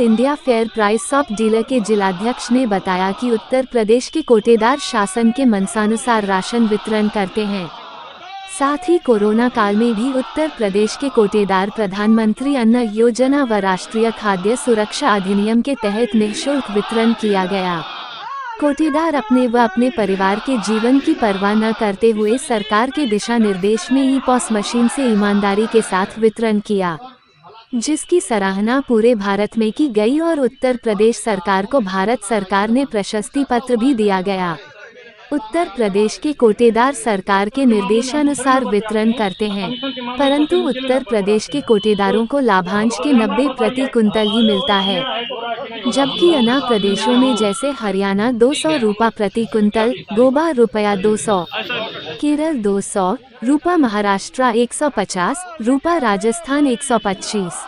India fair price of dealer के जिलाध्यक्ष ने बताया कि उत्तर प्रदेश के कोटेदार शासन के मनसानुसार राशन वितरण करते हैं। साथ ही कोरोना काल में भी उत्तर प्रदेश के कोटेदार प्रधानमंत्री अन्न योजना व राष्ट्रीय खाद्य सुरक्षा अधिनियम के तहत निःशुल्क वितरण किया गया। कोटेदार अपने व अपने परिवार के जीवन की परवाह न करते हुए सरकार के दिशा निर्देश में ई-पॉस मशीन से ईमानदारी के साथ वितरण किया, जिसकी सराहना पूरे भारत में की गई और उत्तर प्रदेश सरकार को भारत सरकार ने प्रशस्ति पत्र भी दिया गया। उत्तर प्रदेश के कोटेदार सरकार के निर्देशानुसार वितरण करते हैं, परंतु उत्तर प्रदेश के कोटेदारों को लाभांश के 90 प्रति क्विंटल ही मिलता है, जबकि अन्य प्रदेशों में जैसे हरियाणा 200 रुपये प्रति क्विंटल, गोवा रुपया 200, केरल 200 रुपये, महाराष्ट्र 150 रुपये, राजस्थान 125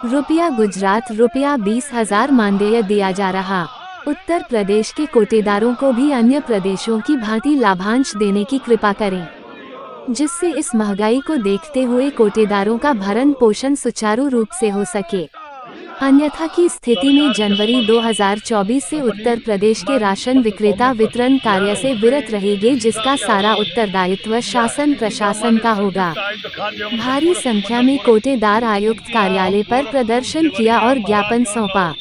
रुपया, गुजरात रुपया 20,000 मानदेय दिया जा रहा। उत्तर प्रदेश के कोटेदारों को भी अन्य प्रदेशों की भांति लाभांश देने की कृपा करें, जिससे इस महंगाई को देखते हुए कोटेदारों का भरण पोषण सुचारू रूप से हो सके। अन्यथा की स्थिति में जनवरी 2024 से उत्तर प्रदेश के राशन विक्रेता वितरण कार्य से विरत रहेंगे, जिसका सारा उत्तरदायित्व शासन प्रशासन का होगा। भारी संख्या में कोटेदार आयुक्त कार्यालय पर प्रदर्शन किया और ज्ञापन सौंपा।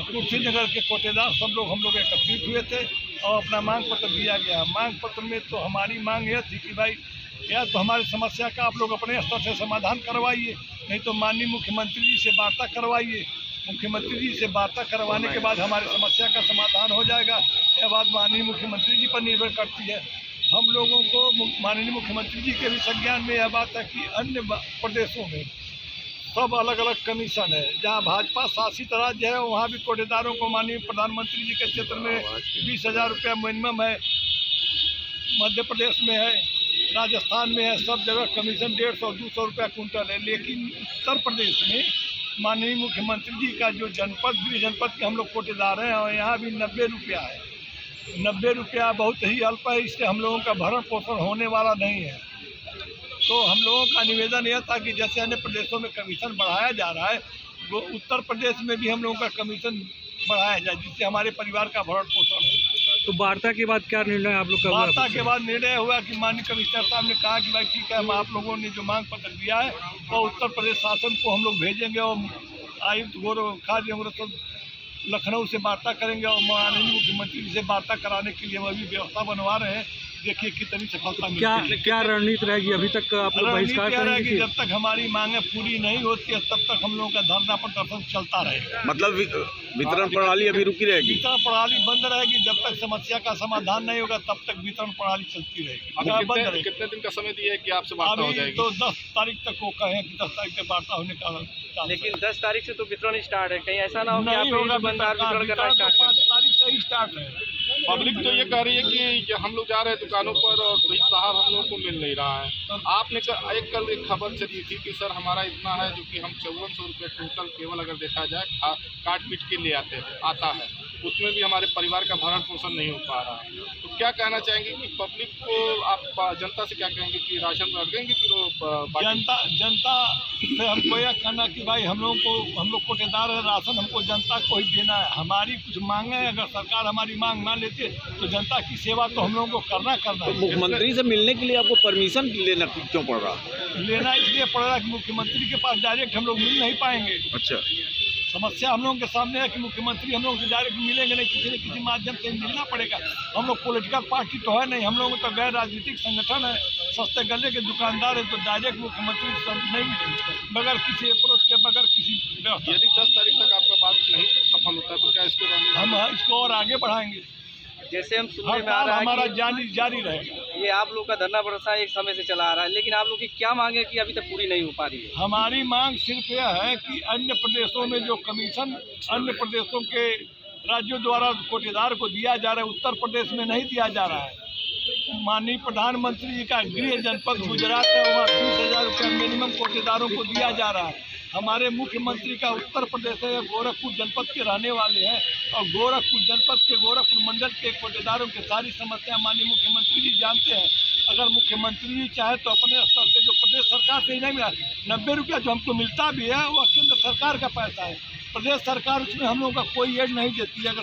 कुशीनगर के कोटेदार सब लोग हम लोग एकत्रित हुए थे और अपना मांग पत्र दिया गया। मांग पत्र में तो हमारी मांग यह थी कि भाई या तो हमारी समस्या का आप लोग अपने स्तर से समाधान करवाइए, नहीं तो माननीय मुख्यमंत्री जी से वार्ता करवाइए। मुख्यमंत्री जी से वार्ता करवाने के बाद हमारी समस्या का समाधान हो जाएगा। यह बात माननीय मुख्यमंत्री जी पर निर्भर करती है। हम लोगों को माननीय मुख्यमंत्री जी के भी संज्ञान में यह बात है कि अन्य प्रदेशों में सब अलग अलग कमीशन है। जहाँ भाजपा शासित राज्य है वहाँ भी कोटेदारों को माननीय प्रधानमंत्री जी के क्षेत्र में 20,000 रुपया मिनिमम है, मध्य प्रदेश में है, राजस्थान में है, सब जगह कमीशन 150-200 रुपया कुंटल है। लेकिन उत्तर प्रदेश में माननीय मुख्यमंत्री जी का जो जनपद, गृह जनपद के हम लोग कोटेदार हैं और यहाँ भी 90 रुपया है। 90 रुपया बहुत ही अल्प है, इससे हम लोगों का भरण पोषण होने वाला नहीं है। तो हम लोगों का निवेदन यह था कि जैसे अन्य प्रदेशों में कमीशन बढ़ाया जा रहा है, वो उत्तर प्रदेश में भी हम लोगों का कमीशन बढ़ाया जाए, जिससे हमारे परिवार का भरण पोषण हो। तो वार्ता के बाद क्या निर्णय आप लोग का? वार्ता के बाद निर्णय हुआ कि माननीय कमिश्नर साहब ने कहा कि भाई ठीक है, हम आप लोगों ने जो मांग पत्र दिया है वो उत्तर प्रदेश शासन को हम लोग भेजेंगे और आयुक्त गौरव खाद्य एवं लखनऊ से वार्ता करेंगे और माननीय मुख्यमंत्री जी से वार्ता कराने के लिए हम अभी व्यवस्था बनवा रहे हैं। देखिए कितनी सफलता मिलती है। क्या रणनीति रहेगी? अभी तक आप लोग बहिष्कार करेंगे? जब तक हमारी मांगें पूरी नहीं होती है तब तक हम लोगों का धरना प्रदर्शन चलता रहेगा। मतलब वितरण प्रणाली अभी रुकी रहेगी? वितरण प्रणाली बंद रहेगी जब तक समस्या का समाधान नहीं होगा, तब तक वितरण प्रणाली चलती रहेगी। कितने दिन का समय दिया है कि आपसे वार्ता हो जाएगी? तो 10 तारीख तक वो कहें कि 10 तारीख तक वार्ता होने का। लेकिन 10 तारीख से तो वितरण स्टार्ट है, कहीं ऐसा ना हो कि नहीं होगा, 5 तारीख से ही स्टार्ट है। पब्लिक तो ये कह रही है कि हम लोग जा रहे हैं दुकानों पर और भाई साहब हम लोगों को मिल नहीं रहा है। आपने कल एक खबर चली थी कि सर हमारा इतना है जो कि हम 5400 रुपये क्विंटल केवल अगर देखा जाए काट पीट के ले आता है, उसमें भी हमारे परिवार का भरण पोषण नहीं हो पा रहा है। तो क्या कहना चाहेंगे कि पब्लिक को, आप जनता से क्या कहेंगे कि राशन रख देंगे कि जनता से हमको यह कहना कि भाई हम लोग कोटेदार है, राशन हमको जनता को ही देना है। हमारी कुछ मांगे हैं, अगर सरकार हमारी मांग मान लेती है तो जनता की सेवा तो हम लोगों को करना तो मुख्यमंत्री से मिलने के लिए आपको परमिशन लेना क्यों पड़ रहा? लेना इसलिए पड़ रहा है कि मुख्यमंत्री के पास डायरेक्ट हम लोग मिल नहीं पाएंगे। अच्छा, समस्या हम लोगों के सामने है कि मुख्यमंत्री हम लोग से डायरेक्ट मिलेंगे नहीं, किसी न किसी माध्यम से मिलना पड़ेगा। हम लोग पॉलिटिकल पार्टी तो है नहीं, हम लोग तो गैर राजनीतिक संगठन है, सस्ते गले के दुकानदार है, तो डायरेक्ट मुख्यमंत्री से नहीं मिलेंगे बगैर किसी अप्रोच के, बगैर किसी व्यवस्था। यदि 10 तारीख तक आपका बात नहीं सफल होता तो क्या हम इसको और आगे बढ़ाएंगे। जैसे हम सुनने में आ रहा है हमारा जारी रहेगा। ये आप लोग का धरना प्रदर्शन एक समय से चला आ रहा है, लेकिन आप लोग की क्या मांग है कि अभी तक पूरी नहीं हो पा रही है? हमारी मांग सिर्फ यह है कि अन्य प्रदेशों में जो कमीशन अन्य प्रदेशों के राज्यों द्वारा कोटेदार को दिया जा रहा है, उत्तर प्रदेश में नहीं दिया जा रहा है। माननीय प्रधानमंत्री जी का गृह जनपद गुजरात है, वहाँ 20,000 रुपया मिनिमम कोटेदारों को दिया जा रहा है। हमारे मुख्यमंत्री का उत्तर प्रदेश है, गोरखपुर जनपद के रहने वाले हैं और गोरखपुर जनपद के गोरखपुर मंडल के कोटेदारों की सारी समस्या माननीय मुख्यमंत्री जी जानते हैं। अगर मुख्यमंत्री जी चाहे तो अपने स्तर से जो प्रदेश सरकार से ही नहीं मिला 90 रुपया जो हमको मिलता भी है वो केंद्र सरकार का पैसा है, प्रदेश सरकार उसमें हम लोगों का कोई एड नहीं देती है।